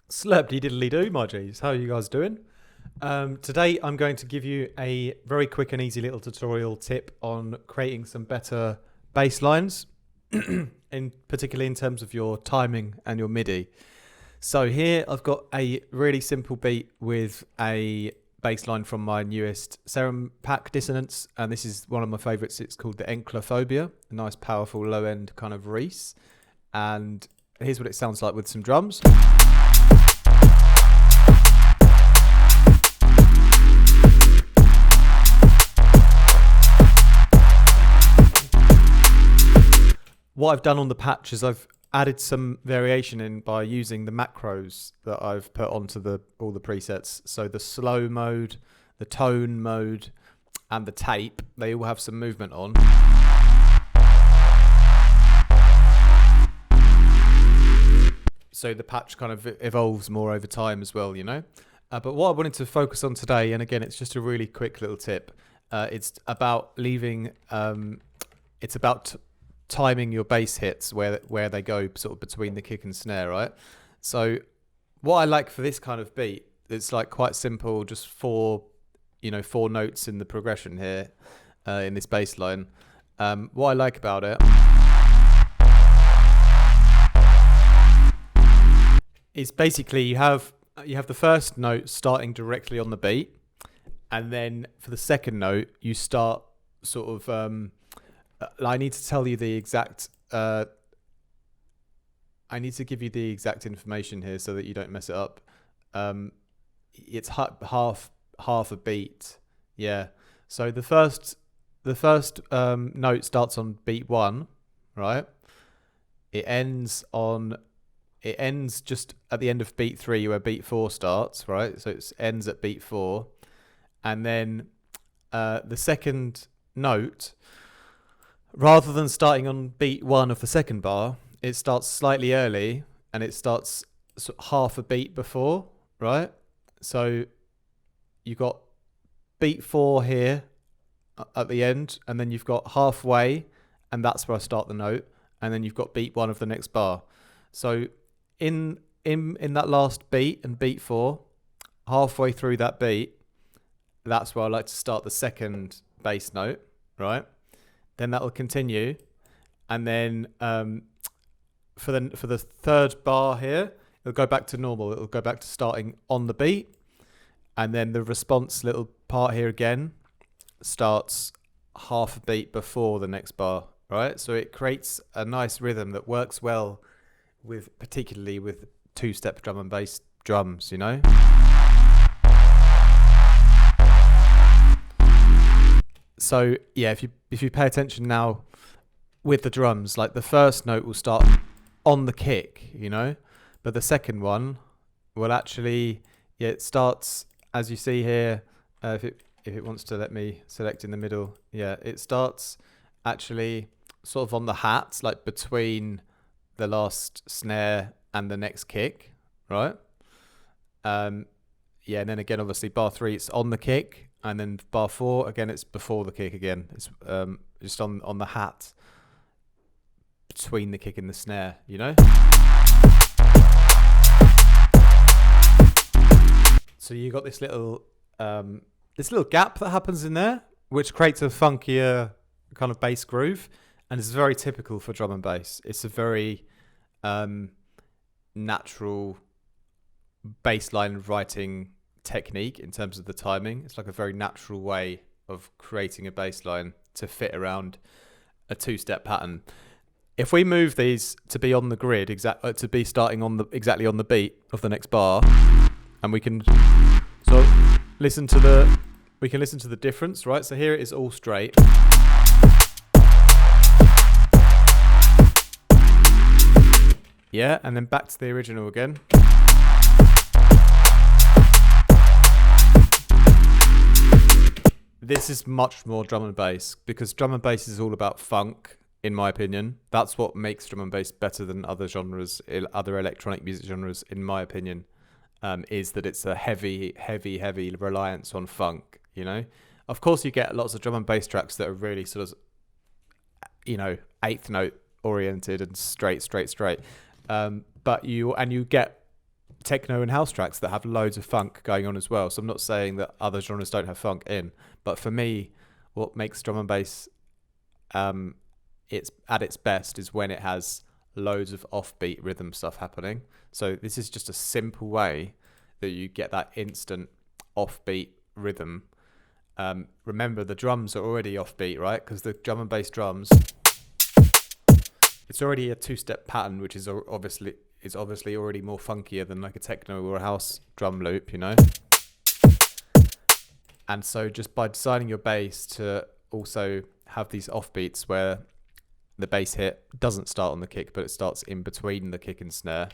Slurpy diddly do, my G's. How are you guys doing? Today I'm going to give you a very quick and easy little tutorial tip on creating some better bass lines, in particularly in terms of your timing and your MIDI. So here I've got a really simple beat with a bass line from my newest Serum pack dissonance, and this is one of my favourites. It's called the Enclophobia, a nice powerful low end kind of Reese. And here's what it sounds like with some drums. What I've done on the patch is I've added some variation in by using the macros that I've put onto all the presets. So the slow mode, the tone mode, and the tape, they all have some movement on. So the patch kind of evolves more over time as well, you know. But what I wanted to focus on today, and again, it's just a really quick little tip. It's about leaving. It's about timing your bass hits where they go sort of between the kick and snare, right? So what I like for this kind of beat, it's like quite simple, just four notes in the progression here in this bass line. What I like about it is basically you have the first note starting directly on the beat, and then for the second note you start sort of I need to tell you the exact I need to give you the exact information here so that you don't mess it up. It's half a beat. Yeah. So the first note starts on beat 1, right? It ends just at the end of beat 3 where beat 4 starts, right? So it ends at beat 4. And then the second note, rather than starting on beat 1 of the second bar, it starts slightly early and it starts half a beat before, right? So you've got beat 4 here at the end, and then you've got halfway, and that's where I start the note, and then you've got beat 1 of the next bar. So in that last beat and beat 4, halfway through that beat, that's where I like to start the second bass note, right? Then that will continue, and then for the third bar here, it'll go back to normal. It'll go back to starting on the beat, and then the response little part here again starts half a beat before the next bar, right? So it creates a nice rhythm that works well particularly with two-step drum and bass drums, you know. So yeah, if you pay attention now with the drums, like the first note will start on the kick, you know, but the second one will actually, it starts, as you see here, if it wants to let me select in the middle, yeah, it starts actually sort of on the hat, like between the last snare and the next kick, right? Yeah, and then again, obviously bar 3, it's on the kick. And then bar 4, again, it's before the kick again. It's just on the hat between the kick and the snare, you know? So you got this little gap that happens in there, which creates a funkier kind of bass groove. And it's very typical for drum and bass. It's a very natural bass line writing technique in terms of the timing. It's like a very natural way of creating a bass line to fit around a two-step pattern. If we move these to be on the grid, to be starting exactly on the beat of the next bar, and we can listen to the difference, right? So here it is all straight. Yeah, and then back to the original again. This is much more drum and bass, because drum and bass is all about funk, in my opinion. That's what makes drum and bass better than other genres, other electronic music genres, in my opinion, is that it's a heavy reliance on funk, you know? Of course, you get lots of drum and bass tracks that are really sort of, you know, eighth note oriented and straight. But you get techno and house tracks that have loads of funk going on as well. So I'm not saying that other genres don't have funk in, but for me, what makes drum and bass it's at its best is when it has loads of offbeat rhythm stuff happening. So this is just a simple way that you get that instant offbeat rhythm. Remember, the drums are already offbeat, right? Because the drum and bass drums, it's already a two-step pattern, which is obviously already more funkier than like a techno or a house drum loop, you know. And so just by designing your bass to also have these offbeats where the bass hit doesn't start on the kick, but it starts in between the kick and snare.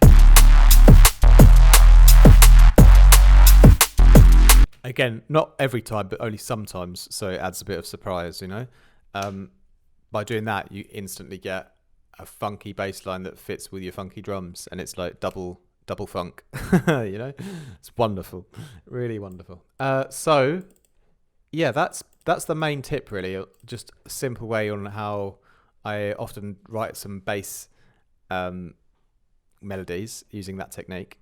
Again, not every time, but only sometimes, so it adds a bit of surprise, you know. By doing that, you instantly get a funky bass line that fits with your funky drums, and it's like double funk, you know. It's wonderful, really wonderful. So yeah, that's the main tip, really. Just a simple way on how I often write some bass melodies using that technique.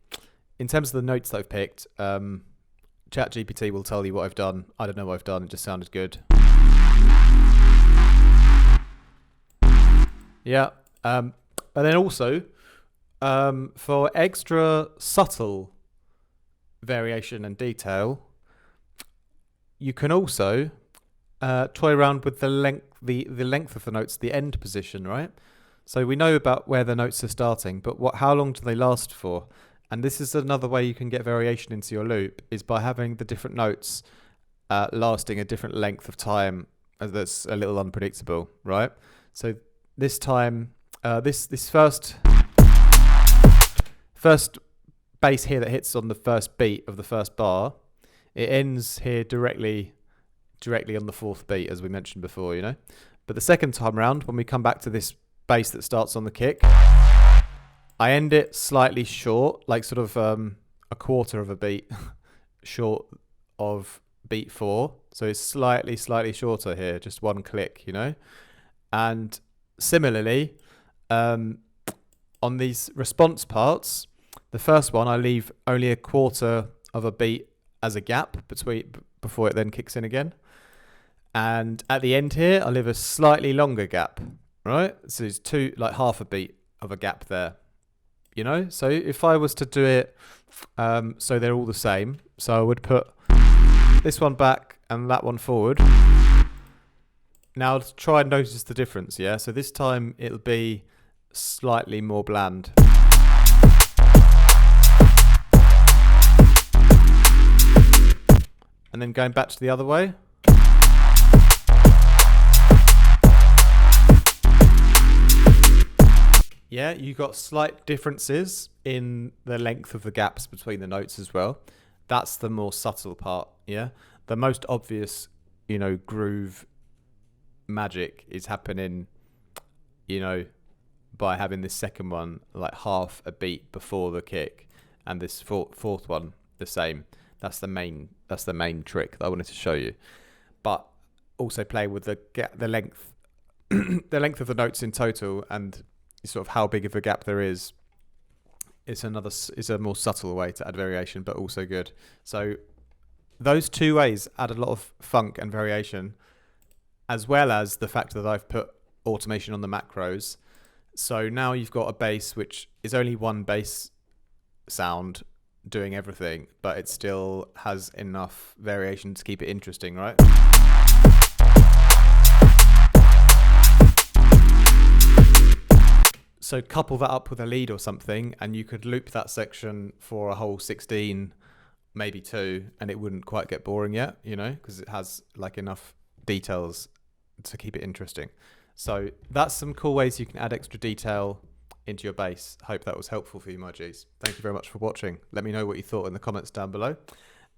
In terms of the notes that I've picked, ChatGPT will tell you what I've done. I don't know what I've done. It just sounded good. Yeah. But then also, for extra subtle variation and detail, you can also toy around with the length of the notes, the end position, right? So we know about where the notes are starting, but how long do they last for? And this is another way you can get variation into your loop, is by having the different notes lasting a different length of time. That's a little unpredictable, right? So this time, this first bass here that hits on the first beat of the first bar, it ends here directly on the fourth beat, as we mentioned before, you know. But the second time round, when we come back to this bass that starts on the kick, I end it slightly short, like sort of a quarter of a beat short of beat 4. So it's slightly shorter here, just one click, you know. And similarly, on these response parts, the first one I leave only a quarter of a beat as a gap before it then kicks in again. And at the end here, I leave a slightly longer gap, right? So it's half a beat of a gap there, you know? So if I was to do it so they're all the same, so I would put this one back and that one forward. Now let's try and notice the difference, yeah? So this time it'll be slightly more bland. And then going back to the other way. Yeah, you got slight differences in the length of the gaps between the notes as well. That's the more subtle part, yeah? The most obvious, you know, groove magic is happening, you know, by having this second one like half a beat before the kick, and this fourth one the same. That's the main trick that I wanted to show you. But also play with the length the length of the notes in total, and sort of how big of a gap there is. It's a more subtle way to add variation, but also good. So those two ways add a lot of funk and variation, as well as the fact that I've put automation on the macros. So now you've got a bass which is only one bass sound doing everything, but it still has enough variation to keep it interesting, right? So couple that up with a lead or something, and you could loop that section for a whole 16, maybe 2, and it wouldn't quite get boring yet, you know, because it has like enough details to keep it interesting. So that's some cool ways you can add extra detail into your bass. Hope that was helpful for you, my G's. Thank you very much for watching. Let me know what you thought in the comments down below.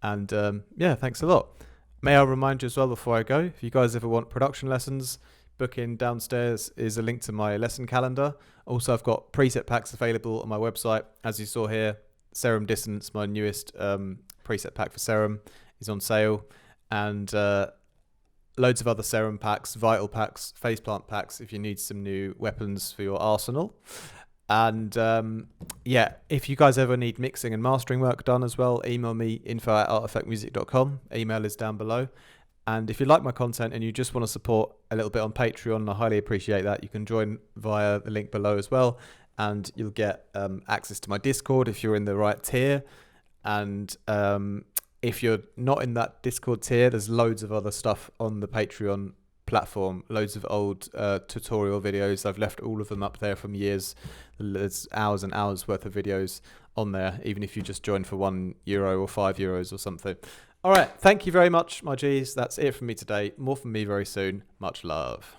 And yeah, thanks a lot. May I remind you as well before I go, if you guys ever want production lessons, booking downstairs is a link to my lesson calendar. Also, I've got preset packs available on my website. As you saw here, Serum Dissonance, my newest preset pack for Serum, is on sale. And loads of other Serum packs, Vital packs, Faceplant packs, if you need some new weapons for your arsenal. And yeah, if you guys ever need mixing and mastering work done as well, email me, info@artifactmusic.com. Email is down below. And if you like my content and you just want to support a little bit on Patreon, I highly appreciate that. You can join via the link below as well. And you'll get access to my Discord if you're in the right tier. And if you're not in that Discord tier, there's loads of other stuff on the Patreon platform, loads of old tutorial videos. I've left all of them up there from years. There's hours and hours worth of videos on there, even if you just join for €1 or €5 or something. All right, thank you very much, my G's. That's it from me today. More from me very soon. Much love.